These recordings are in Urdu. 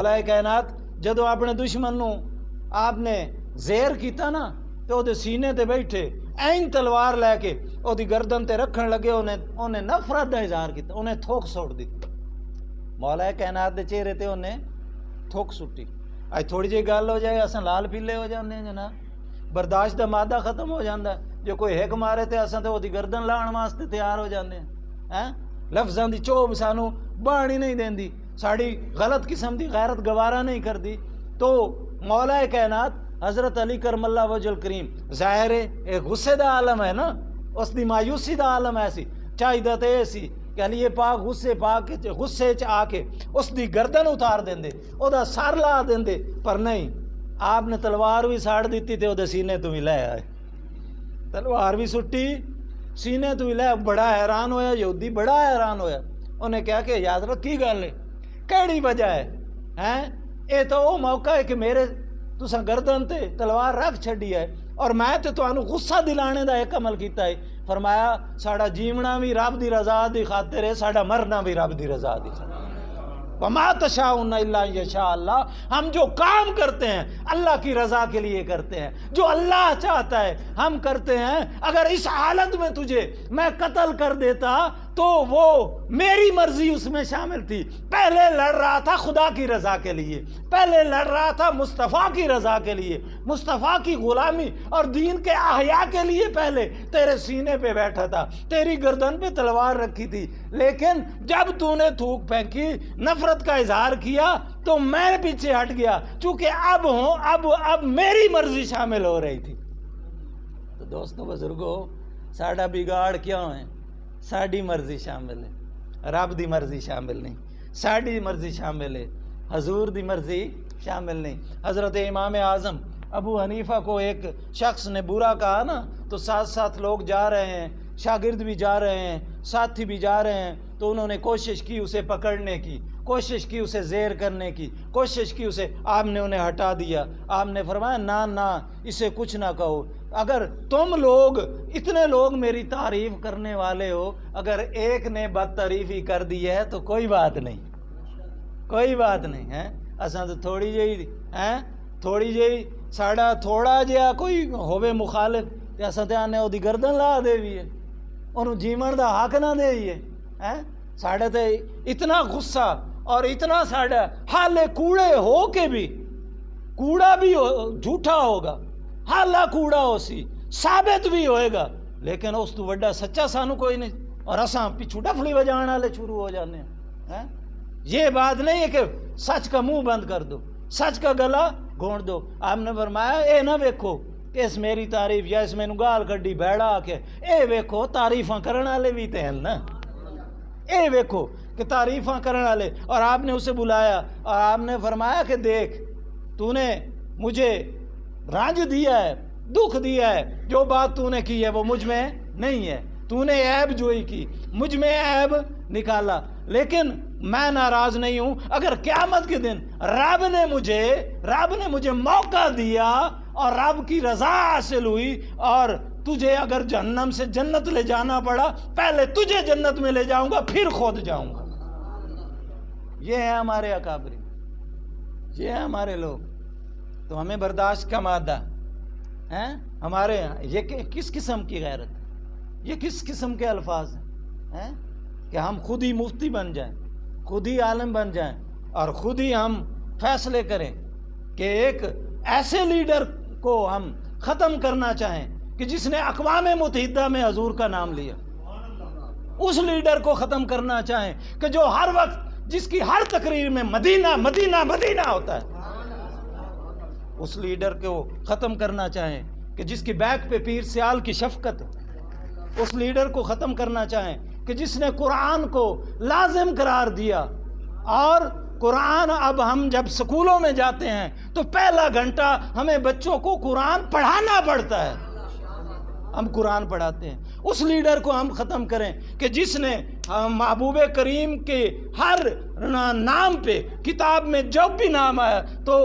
مولا کائنات جدو اپنے دشمن نو آپ نے زیر کیتا نا تو وہ سینے تے بیٹھے این تلوار لے کے وہ گردن تے رکھن لگے، انہیں نفرت دا اظہار کیتا، انہیں تھوک سوٹ دیتی۔ مولا کائنات دے چہرے تے انہیں تھوک سٹی۔ اج تھوڑی جی گل ہو جائے اساں لال پیلے ہو جاندے ہیں جناب، برداشت دا مادہ ختم ہو جاندہ ہے۔ جو کوئی ہیک مارے تے اساں تے وہ گردن لان واسطے تیار ہو جاندے ہیں۔ لفظاں دی چوب سانو بانی نہیں دیندی، ساڑی غلط قسم دی غیرت گوارا نہیں کر دی۔ تو مولا کائنات حضرت علی کرم اللہ وجہ الکریم ظاہر ہے ایک غصے دا عالم ہے نا، اس دی مایوسی دا عالم ایسی چاہیے تے ایسی کہ علی پاک غصے چ آ کے اس دی گردن اتار دیندے، او دا سر لا دیندے، پر نہیں، آپ نے تلوار بھی ساڑ دیتی تے او دے سینے تو بھی لے آئے، تلوار بھی سٹی سینے تو بھی لے۔ بڑا حیران ہویا یہودی، بڑا حیران ہویا، انہیں کہا کہ یاد رکھ کی گل ہے، کیڑی وجہ ہے؟ اے تو وہ موقع ہے کہ میرے تساں گردن تے تلوار رکھ چھڈی ہے اور میں تے تانوں غصہ دلانے دا ایک عمل کیتا ہے۔ فرمایا ساڑا جیونا بھی رب دی رضا دی خاطر ہے، ساڑا مرنا بھی رب دی رضا دی خاطر۔ وما تشاءون الا ان یشاء اللہ، ہم جو کام کرتے ہیں اللہ کی رضا کے لیے کرتے ہیں، جو اللہ چاہتا ہے ہم کرتے ہیں۔ اگر اس حالت میں تجھے میں قتل کر دیتا تو وہ میری مرضی اس میں شامل تھی۔ پہلے لڑ رہا تھا خدا کی رضا کے لیے، پہلے لڑ رہا تھا مصطفیٰ کی رضا کے لیے، مصطفیٰ کی غلامی اور دین کے احیاء کے لیے۔ پہلے تیرے سینے پہ بیٹھا تھا، تیری گردن پہ تلوار رکھی تھی، لیکن جب تو نے تھوک پھینکی، نفرت کا اظہار کیا تو میں پیچھے ہٹ گیا، چونکہ اب میری مرضی شامل ہو رہی تھی۔ تو دوستوں بزرگوں، ساڑا بگاڑ کیوں ہے؟ ساڑی مرضی شامل ہے، رب دی مرضی شامل نہیں، ساڑی مرضی شامل ہے، حضور دی مرضی شامل نہیں۔ حضرت امام اعظم ابو حنیفہ کو ایک شخص نے برا کہا نا، تو ساتھ ساتھ لوگ جا رہے ہیں، شاگرد بھی جا رہے ہیں، ساتھی بھی جا رہے ہیں، تو انہوں نے کوشش کی اسے پکڑنے کی، کوشش کی اسے زیر کرنے کی، کوشش کی اسے، آپ نے انہیں ہٹا دیا۔ آپ نے فرمایا نہ اسے کچھ نہ کہو، اگر تم لوگ اتنے لوگ میری تعریف کرنے والے ہو، اگر ایک نے بد تعریفی کر دی ہے تو کوئی بات نہیں، کوئی بات نہیں ہے۔ اساں تو تھوڑی جہی ساڑا تھوڑا جہا کوئی ہوے مخالف تے اساں تے آنے او دی گردن لا دے بھی ہے، انہوں جیون دا حق نہ دے ہی ہے۔ ساڑے تے اتنا غصہ اور اتنا ساڑا حالے کوڑے ہو کے بھی، کوڑا بھی جھوٹا ہوگا، حالہ کوڑا ہو سی ثابت بھی ہوئے گا، لیکن اس تو وڈا سچا سانو کوئی نہیں، اور اساں پیچھو ڈفلی بجانا لے شروع ہو جانے ہیں۔ یہ بات نہیں ہے کہ سچ کا منہ بند کر دو، سچ کا گلا گھونٹ دو۔ آپ نے فرمایا اے نہ ویکھو کہ اس میری تعریف یا اس میں گال کڈی بیڑا آ کے، اے ویکھو تعریفاں کرن والے بھی تے ہیں نا، اے ویکھو کہ تعریفاں کرن والے۔ اور آپ نے اسے بلایا اور آپ نے فرمایا کہ دیکھ، تو نے مجھے رانج دیا ہے، دکھ دیا ہے، جو بات تو نے کی ہے وہ مجھ میں نہیں ہے، تو نے عیب جوئی کی، مجھ میں عیب نکالا، لیکن میں ناراض نہیں ہوں۔ اگر قیامت کے دن رب نے مجھے موقع دیا اور رب کی رضا حاصل ہوئی اور تجھے اگر جہنم سے جنت لے جانا پڑا، پہلے تجھے جنت میں لے جاؤں گا پھر خود جاؤں گا۔ یہ ہے ہمارے اکابری، یہ ہے ہمارے لوگ۔ تو ہمیں برداشت کا مادہ ہے ہمارے یہاں، یہ کس قسم کی غیرت، یہ کس قسم کے الفاظ ہیں کہ ہم خود ہی مفتی بن جائیں، خود ہی عالم بن جائیں اور خود ہی ہم فیصلے کریں کہ ایک ایسے لیڈر کو ہم ختم کرنا چاہیں کہ جس نے اقوام متحدہ میں حضور کا نام لیا، اس لیڈر کو ختم کرنا چاہیں کہ جو ہر وقت جس کی ہر تقریر میں مدینہ مدینہ مدینہ ہوتا ہے، اس لیڈر کو ختم کرنا چاہیں کہ جس کی بیک پہ پیر سیال کی شفقت ہے، اس لیڈر کو ختم کرنا چاہیں کہ جس نے قرآن کو لازم قرار دیا۔ اور قرآن اب ہم جب سکولوں میں جاتے ہیں تو پہلا گھنٹہ ہمیں بچوں کو قرآن پڑھانا پڑتا ہے، ہم قرآن پڑھاتے ہیں۔ اس لیڈر کو ہم ختم کریں کہ جس نے محبوب کریم کے ہر نام پہ کتاب میں جب بھی نام آیا تو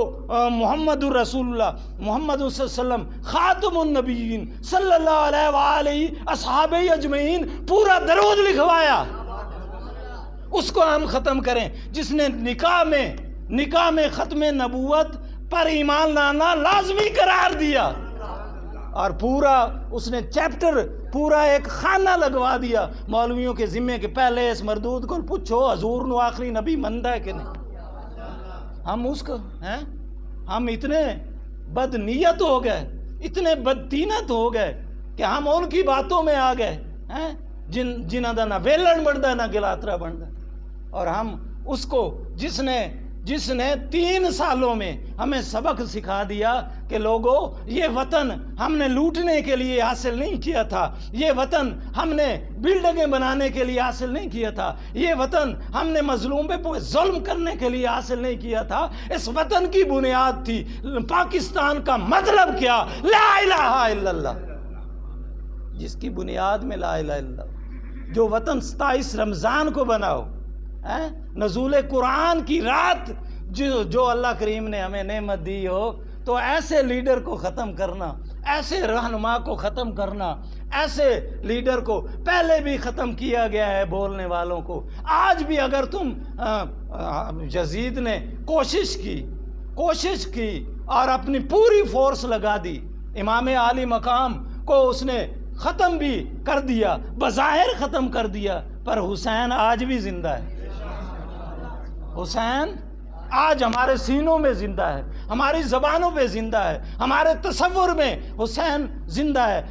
محمد الرسول اللہ، محمد صلی اللہ علیہ وسلم خاتم النبیین صلی اللہ علیہ وآلہ اصحابہ اجمعین پورا درود لکھوایا، اس کو ہم ختم کریں۔ جس نے نکاح میں نکاح میں ختم نبوت پر ایمان لانا لازمی قرار دیا، اور پورا اس نے چیپٹر پورا ایک خانہ لگوا دیا مولویوں کے ذمے کے پہلے اس مردود کو پوچھو حضور نو آخری نبی مندہ ہے کہ نہیں۔ ہم اس کو ہم اتنے بد نیت ہو گئے، اتنے بدتینت ہو گئے کہ ہم ان کی باتوں میں آ گئے جنہاں دا نہ ویلن بنتا نہ گلاترا بنتا، اور ہم اس کو جس نے 3 سالوں میں ہمیں سبق سکھا دیا کہ لوگوں یہ وطن ہم نے لوٹنے کے لیے حاصل نہیں کیا تھا، یہ وطن ہم نے بلڈنگیں بنانے کے لیے حاصل نہیں کیا تھا، یہ وطن ہم نے مظلوم پہ ظلم کرنے کے لیے حاصل نہیں کیا تھا، اس وطن کی بنیاد تھی پاکستان کا مطلب کیا، لا الہ الا اللہ، جس کی بنیاد میں لا الہ الا اللہ۔ جو وطن 27 رمضان کو بناؤ، نزول قرآن کی رات جو اللہ کریم نے ہمیں نعمت دی ہو، تو ایسے لیڈر کو ختم کرنا، ایسے رہنما کو ختم کرنا، ایسے لیڈر کو پہلے بھی ختم کیا گیا ہے بولنے والوں کو، آج بھی اگر تم یزید نے کوشش کی اور اپنی پوری فورس لگا دی، امام عالی مقام کو اس نے ختم بھی کر دیا، بظاہر ختم کر دیا، پر حسین آج بھی زندہ ہے۔ حسین آج ہمارے سینوں میں زندہ ہے، ہماری زبانوں پہ زندہ ہے، ہمارے تصور میں حسین زندہ ہے،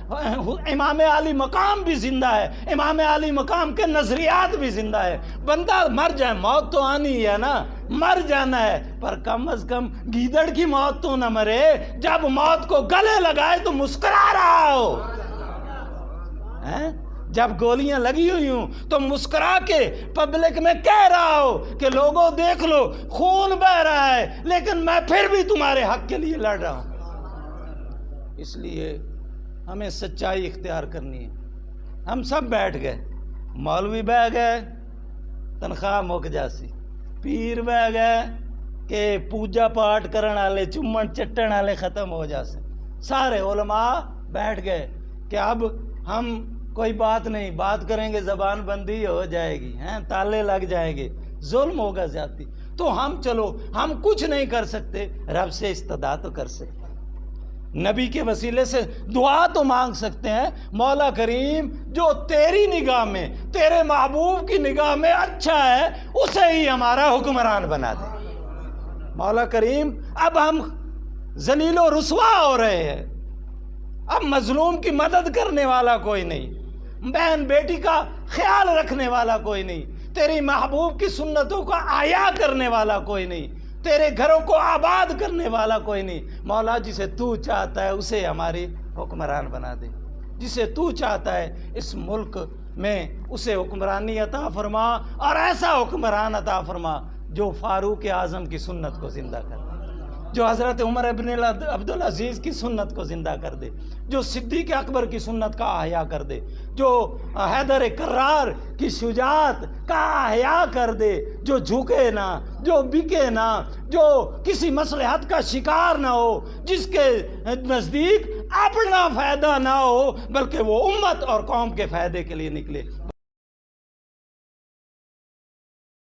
امام عالی مقام بھی زندہ ہے، امام عالی مقام کے نظریات بھی زندہ ہے۔ بندہ مر جائے، موت تو آنی ہے نا، مر جانا ہے، پر کم از کم گیدڑ کی موت تو نہ مرے، جب موت کو گلے لگائے تو مسکرا رہا ہو، جب گولیاں لگی ہوئی ہوں تو مسکرا کے پبلک میں کہہ رہا ہو کہ لوگوں دیکھ لو خون بہ رہا ہے، لیکن میں پھر بھی تمہارے حق کے لیے لڑ رہا ہوں۔ اس لیے ہمیں سچائی اختیار کرنی ہے۔ ہم سب بیٹھ گئے، مولوی بہ گئے تنخواہ مک جاسی، پیر بہ گئے کہ پوجا پاٹ کرن والے چومن چٹن والے ختم ہو جاسے، سارے علماء بیٹھ گئے کہ اب ہم کوئی بات نہیں، بات کریں گے زبان بندی ہو جائے گی، تالے لگ جائیں گے، ظلم ہوگا زیادتی، تو ہم کچھ نہیں کر سکتے، رب سے استدعا تو کر سکتے، نبی کے وسیلے سے دعا تو مانگ سکتے ہیں، مولا کریم جو تیری نگاہ میں، تیرے محبوب کی نگاہ میں اچھا ہے، اسے ہی ہمارا حکمران بنا دے۔ مولا کریم اب ہم ذلیل و رسوا ہو رہے ہیں، اب مظلوم کی مدد کرنے والا کوئی نہیں، بہن بیٹی کا خیال رکھنے والا کوئی نہیں، تیری محبوب کی سنتوں کا احیا کرنے والا کوئی نہیں، تیرے گھروں کو آباد کرنے والا کوئی نہیں۔ مولا جسے تو چاہتا ہے اسے ہماری حکمران بنا دے، جسے تو چاہتا ہے اس ملک میں اسے حکمرانی عطا فرما، اور ایسا حکمران عطا فرما جو فاروق اعظم کی سنت کو زندہ کر دے، جو حضرت عمر ابن عبدالعزیز کی سنت کو زندہ کر دے، جو صدیق اکبر کی سنت کا احیا کر دے، جو حیدر کرار کی شجاعت کا احیا کر دے، جو جھکے نہ، جو بکے نہ، جو کسی مصلحت کا شکار نہ ہو، جس کے نزدیک اپنا فائدہ نہ ہو بلکہ وہ امت اور قوم کے فائدے کے لیے نکلے۔